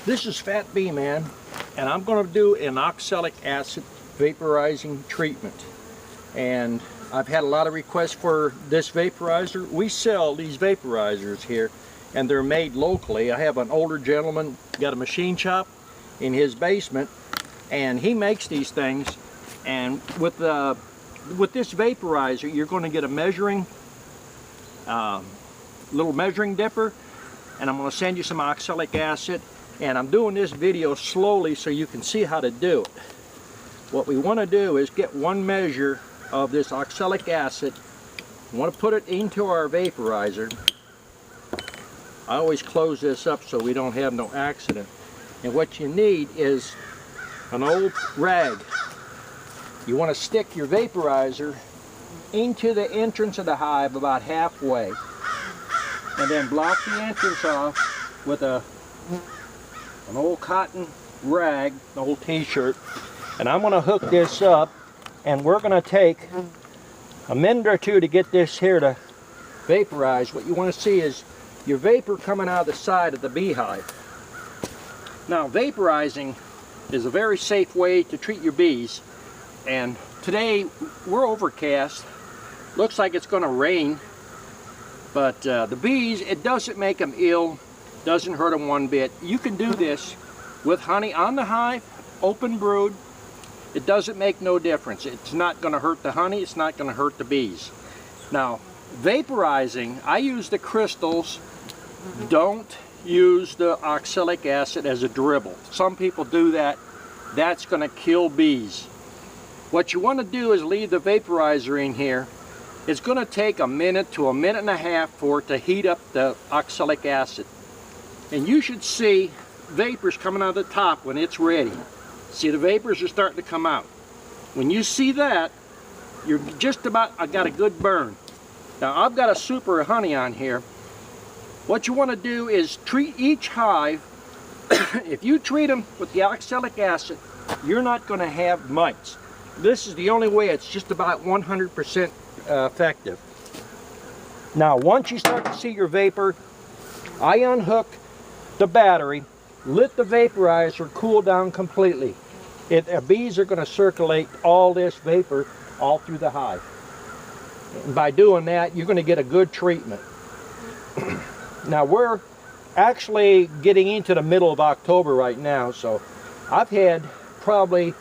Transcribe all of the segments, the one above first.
This is Fat Bee Man, and I'm going to do an oxalic acid vaporizing treatment. And I've had a lot of requests for this vaporizer. We sell these vaporizers here, and they're made locally. I have an older gentleman, got a machine shop in his basement, and he makes these things. And with this vaporizer, you're going to get a measuring little measuring dipper, and I'm going to send you some oxalic acid. And I'm doing this video slowly so you can see how to do it. What we want to do is get one measure of this oxalic acid. We want to put it into our vaporizer. I always close this up so we don't have no accident. And what you need is an old rag. You want to stick your vaporizer into the entrance of the hive about halfway, and then block the entrance off with an old cotton rag, an old t-shirt. And I'm going to hook this up, and we're going to take a minute or two to get this here to vaporize. What you want to see is your vapor coming out of the side of the beehive. Now, vaporizing is a very safe way to treat your bees. And today we're overcast. Looks like it's going to rain. But the bees, it doesn't make them ill. Doesn't hurt them one bit. You can do this with honey on the hive, open brood. It doesn't make no difference. It's not going to hurt the honey. It's not going to hurt the bees. Now, vaporizing, I use the crystals. Don't use the oxalic acid as a dribble. Some people do that. That's going to kill bees. What you want to do is leave the vaporizer in here. It's going to take a minute to a minute and a half for it to heat up the oxalic acid. And you should see vapors coming out of the top when it's ready. See, the vapors are starting to come out. When you see that, you're just about, I got a good burn. Now, I've got a super honey on here. What you want to do is treat each hive. If you treat them with the oxalic acid, you're not going to have mites. This is the only way. It's just about 100% effective. Now, once you start to see your vapor, I unhook the battery, let the vaporizer cool down completely. Bees are going to circulate all this vapor all through the hive. And by doing that, you're going to get a good treatment. Now, we're actually getting into the middle of October right now, so I've had probably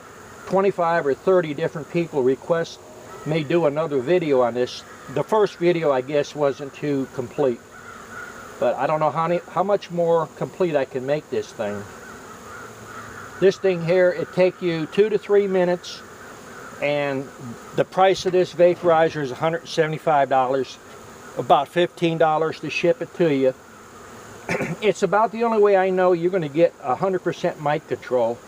25 or 30 different people request me do another video on this. The first video, I guess, wasn't too complete, but I don't know how much more complete I can make this thing. This thing here, it takes you 2 to 3 minutes, and the price of this vaporizer is $175, about $15 to ship it to you. It's about the only way I know you're going to get 100% mite control.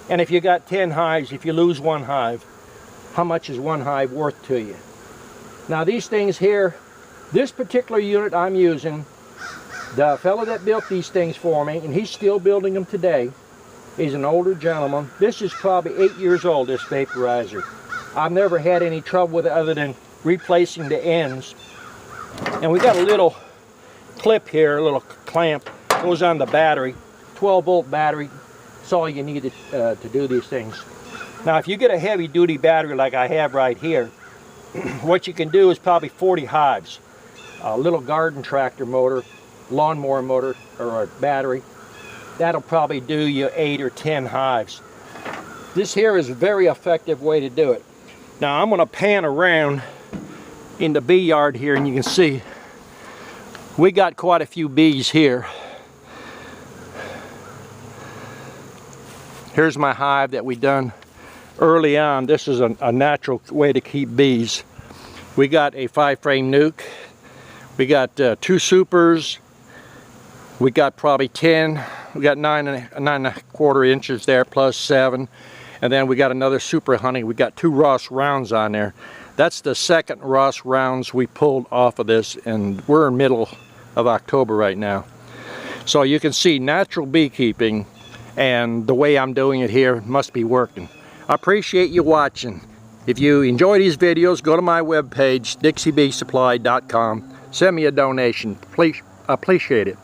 And if you got 10 hives, if you lose one hive, how much is one hive worth to you? Now, these things here, this particular unit I'm using, the fellow that built these things for me, and he's still building them today, he's an older gentleman. This is probably 8 years old, this vaporizer. I've never had any trouble with it other than replacing the ends. And we got a little clip here, a little clamp, goes on the battery, 12-volt battery. That's all you need to do these things. Now, if you get a heavy-duty battery like I have right here, what you can do is probably 40 hives. A little garden tractor motor, lawnmower motor, or a battery, that'll probably do you 8 or 10 hives. This here is a very effective way to do it. Now, I'm going to pan around in the bee yard here, and you can see we got quite a few bees here. Here's my hive that we done early on. This is a natural way to keep bees. We got a 5-frame nuke. We got 2 supers. We got probably 10. We got 9.25 inches there plus 7. And then we got another super honey. We got 2 Ross rounds on there. That's the second Ross rounds we pulled off of this, and we're in the middle of October right now. So you can see natural beekeeping, and the way I'm doing it here must be working. I appreciate you watching. If you enjoy these videos, go to my webpage, DixieBeeSupply.com. Send me a donation. Please, appreciate it.